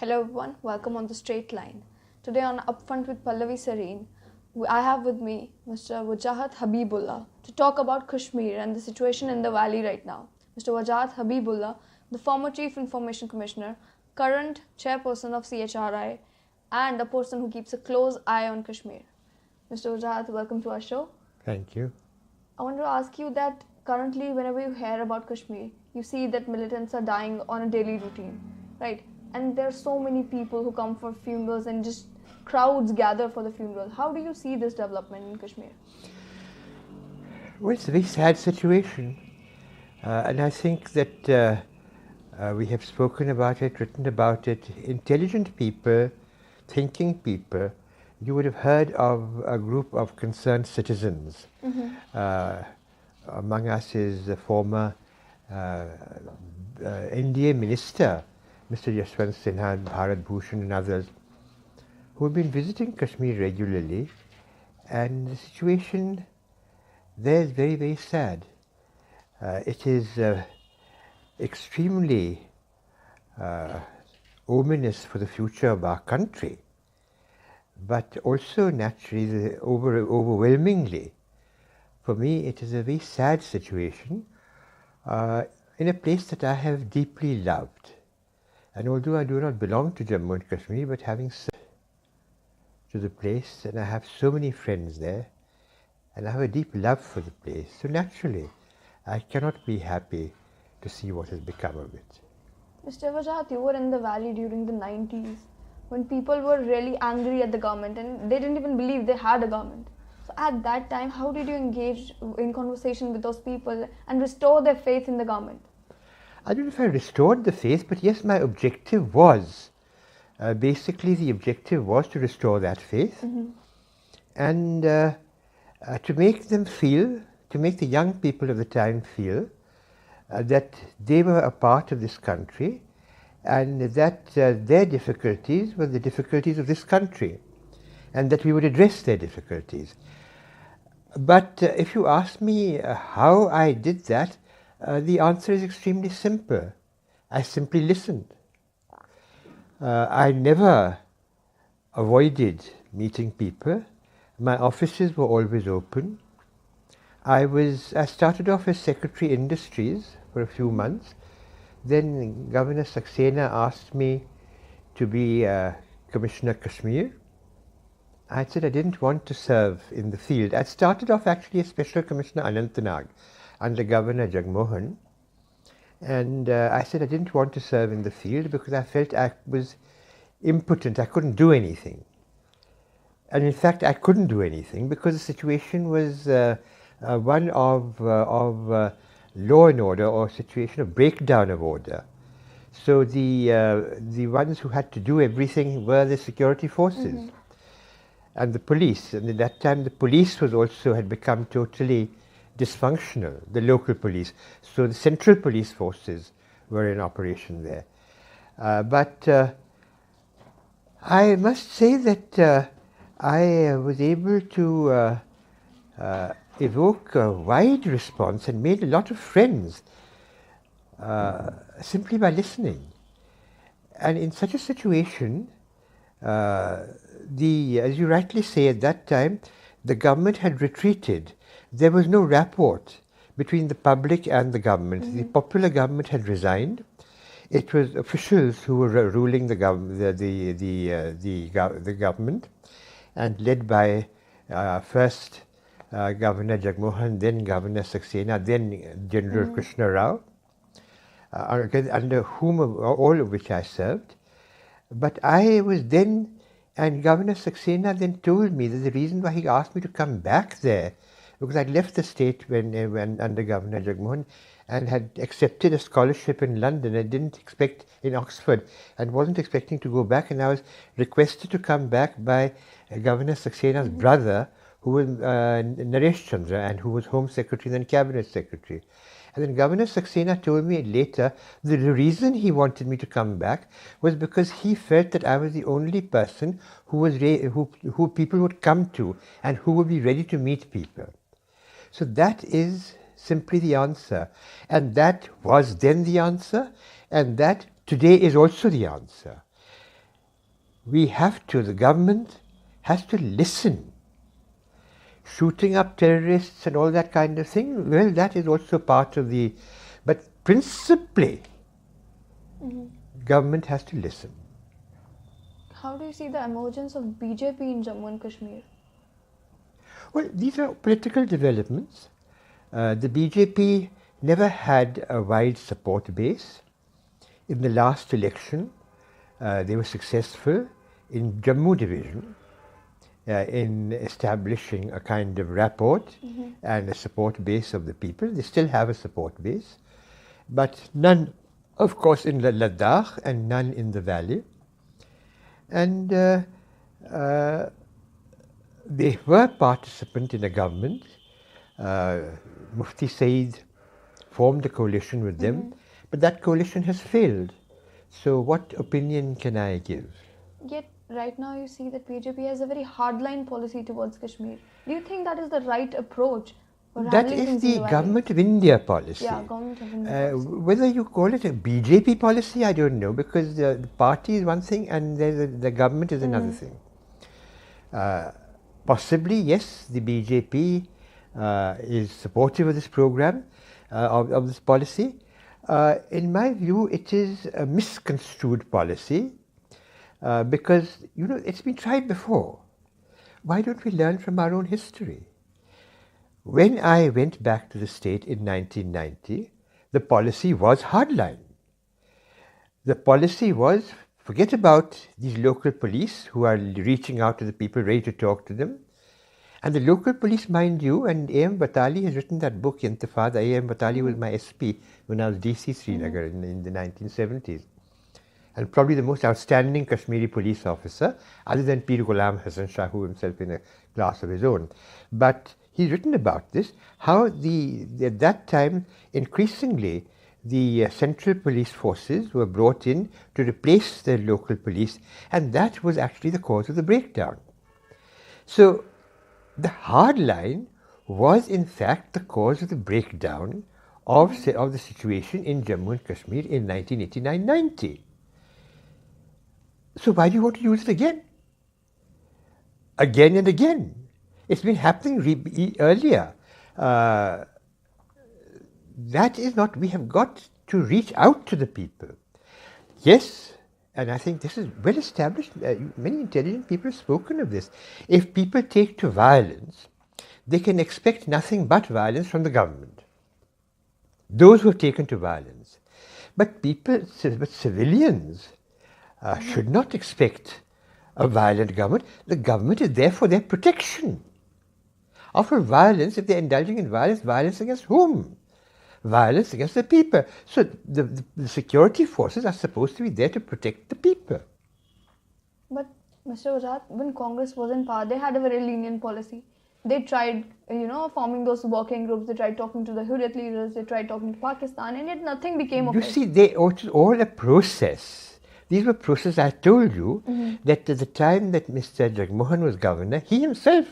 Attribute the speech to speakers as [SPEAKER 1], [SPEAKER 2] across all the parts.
[SPEAKER 1] Hello everyone, welcome on the Straight Line. Today on Upfront with Pallavi Serene, I have with me Mr. Wajahat Habibullah to talk about Kashmir and the situation in the valley right now. Mr. Wajahat Habibullah, the former Chief Information Commissioner, current chairperson of CHRI, and a person who keeps a close eye on Kashmir. Mr. Wajahat, welcome to our show.
[SPEAKER 2] Thank you.
[SPEAKER 1] I want to ask you that currently whenever you hear about Kashmir, you see that militants are dying on a daily routine, right? And there are so many people who come for funerals and just crowds gather for the funeral. How do you see this development in Kashmir?
[SPEAKER 2] Well, it's a very sad situation. And I think that we have spoken about it, written about it. Intelligent people, thinking people, you would have heard of a group of concerned citizens. Among us is the former NDA minister, Mr. Yashwant Sinha, Bharat Bhushan and others, who have been visiting Kashmir regularly, and the situation there is very, very sad. It is extremely ominous for the future of our country, but also naturally, overwhelmingly, for me it is a very sad situation in a place that I have deeply loved. And although I do not belong to Jammu and Kashmir, but having served to the place, and I have so many friends there, and I have a deep love for the place, so naturally I cannot be happy to see what has become of it.
[SPEAKER 1] Mr. Wajahat, you were in the valley during the 90s when people were really angry at the government and they didn't even believe they had a government. So at that time, how did you engage in conversation with those people and restore their faith in the government?
[SPEAKER 2] I don't know if I restored the faith, but yes, my objective was, basically the objective was to restore that faith and to make them feel, to make the young people of the time feel that they were a part of this country and that their difficulties were the difficulties of this country and that we would address their difficulties. But if you ask me how I did that, the answer is extremely simple. I simply listened. I never avoided meeting people. My offices were always open. I started off as Secretary Industries for a few months. Then Governor Saxena asked me to be Commissioner Kashmir. I said I didn't want to serve in the field. I started off actually as Special Commissioner Anantnag under Governor Jagmohan, and I said I didn't want to serve in the field because I felt I was impotent, I couldn't do anything. And in fact I couldn't do anything because the situation was one of law and order, or a situation of breakdown of order. So the ones who had to do everything were the security forces and the police, and at that time the police had become totally dysfunctional, the local police. So the central police forces were in operation there. But I must say that I was able to evoke a wide response and made a lot of friends simply by listening. And in such a situation, as you rightly say, at that time, the government had retreated. There was no rapport between the public and the government. The popular government had resigned. It was officials who were ruling the government, and led by first Governor Jagmohan, then Governor Saxena, then General Krishna Rao, under whom all of which I served. But I was then, and Governor Saxena then told me that the reason why he asked me to come back there, because I'd left the state when under Governor Jagmohan and had accepted a scholarship in London and didn't expect in Oxford and wasn't expecting to go back, and I was requested to come back by Governor Saxena's brother, who was Naresh Chandra, and who was Home Secretary and then Cabinet Secretary. And then Governor Saxena told me later that the reason he wanted me to come back was because he felt that I was the only person who people would come to and who would be ready to meet people. So that is simply the answer. And that was then the answer, and that today is also the answer. the government has to listen. Shooting up terrorists and all that kind of thing, well, that is also part of the, but principally, government has to listen.
[SPEAKER 1] How do you see the emergence of BJP in Jammu and Kashmir?
[SPEAKER 2] Well, these are political developments. The BJP never had a wide support base. In the last election, they were successful in Jammu division in establishing a kind of rapport and a support base of the people. They still have a support base, but none, of course, in Ladakh and none in the valley. And they were participant in a government. Mufti Said formed a coalition with them, but that coalition has failed. So what opinion can I give?
[SPEAKER 1] Yet right now you see that BJP has a very hardline policy towards Kashmir. Do you think that is the right approach for
[SPEAKER 2] That
[SPEAKER 1] handling
[SPEAKER 2] is
[SPEAKER 1] things
[SPEAKER 2] the
[SPEAKER 1] in the valley?
[SPEAKER 2] Government of India policy.
[SPEAKER 1] Yeah, Government of India policy.
[SPEAKER 2] Whether you call it a BJP policy, I don't know, because the party is one thing and the government is another thing. Possibly, yes, the BJP is supportive of this program, of this policy. In my view, it is a misconstrued policy because, you know, it's been tried before. Why don't we learn from our own history? When I went back to the state in 1990, the policy was hardline. The policy was, forget about these local police who are reaching out to the people, ready to talk to them. And the local police, mind you, and A.M. Batali has written that book, Intifada. A.M. Batali was my SP when I was DC Srinagar in the 1970s. And probably the most outstanding Kashmiri police officer, other than Pir Ghulam Hassan Shah, who himself in a class of his own. But he's written about this, how at that time, increasingly, the central police forces were brought in to replace the local police, and that was actually the cause of the breakdown. So the hard line was in fact the cause of the breakdown of the situation in Jammu and Kashmir in 1989-90. So why do you want to use it again? Again and again. It's been happening earlier. That is not, we have got to reach out to the people. Yes, and I think this is well established, many intelligent people have spoken of this. If people take to violence, they can expect nothing but violence from the government. Those who have taken to violence. But civilians should not expect a violent government. The government is there for their protection. After violence, if they're indulging in violence, violence against whom? Violence against the people. So the security forces are supposed to be there to protect the people.
[SPEAKER 1] But Mr. Wajahat, when Congress was in power, they had a very lenient policy. They tried, forming those working groups. They tried talking to the Hurriyat leaders. They tried talking to Pakistan, and yet nothing became of it.
[SPEAKER 2] You see, it was all a process. These were processes. I told you that at the time that Mr. Jagmohan was governor, he himself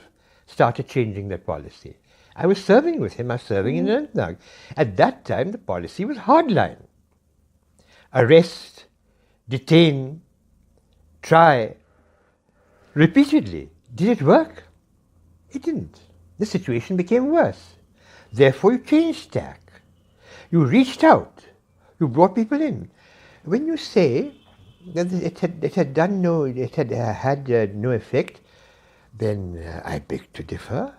[SPEAKER 2] started changing that policy. I was serving with him. I was serving in Anantnag. At that time, the policy was hardline. Arrest, detain, try, repeatedly. Did it work? It didn't. The situation became worse. Therefore, you changed tack. You reached out. You brought people in. When you say that it had had no effect, then I beg to differ.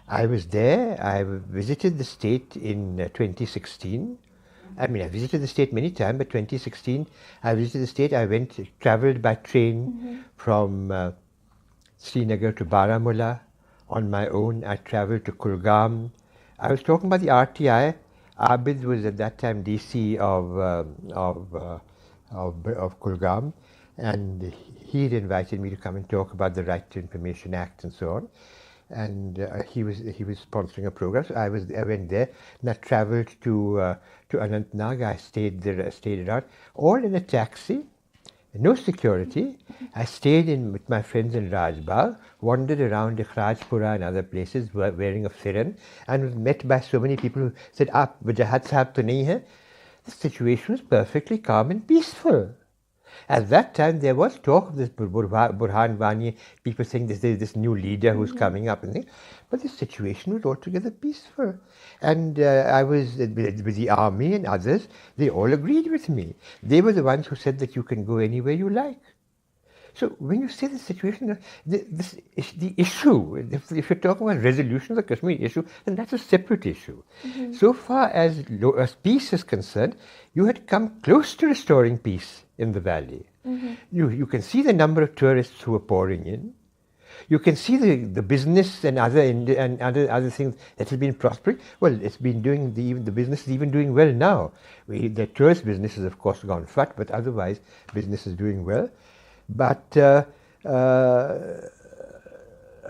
[SPEAKER 2] I was there. I visited the state in 2016. I mean, I visited the state many times, but 2016, I visited the state. I traveled by train from Srinagar to Baramulla on my own. I traveled to Kulgam. I was talking about the RTI. Abid was at that time DC of Kulgam, and he had invited me to come and talk about the Right to Information Act and so on. And he was sponsoring a program. So I went there, and I travelled to Anantnag. I stayed around, all in a taxi, no security. I stayed with my friends in Rajbagh, wandered around Ikhrajpura and other places wearing a firan, and was met by so many people who said, "Aap Wajahat sahab to nahi hai." The situation was perfectly calm and peaceful. At that time, there was talk of this Burhan Wani, people saying there's this new leader who's coming up, and things, but the situation was altogether peaceful. And I was with the army and others, they all agreed with me. They were the ones who said that you can go anywhere you like. So when you say the situation, the issue, if you're talking about resolution of the Kashmir issue, then that's a separate issue. So far as peace is concerned, you had come close to restoring peace in the valley. You can see the number of tourists who are pouring in. You can see the business and other things that have been prospering. Well, it's been doing the business is even doing well now. The tourist business has of course gone flat, but otherwise business is doing well. But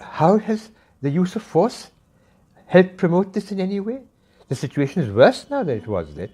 [SPEAKER 2] how has the use of force helped promote this in any way? The situation is worse now than it was then.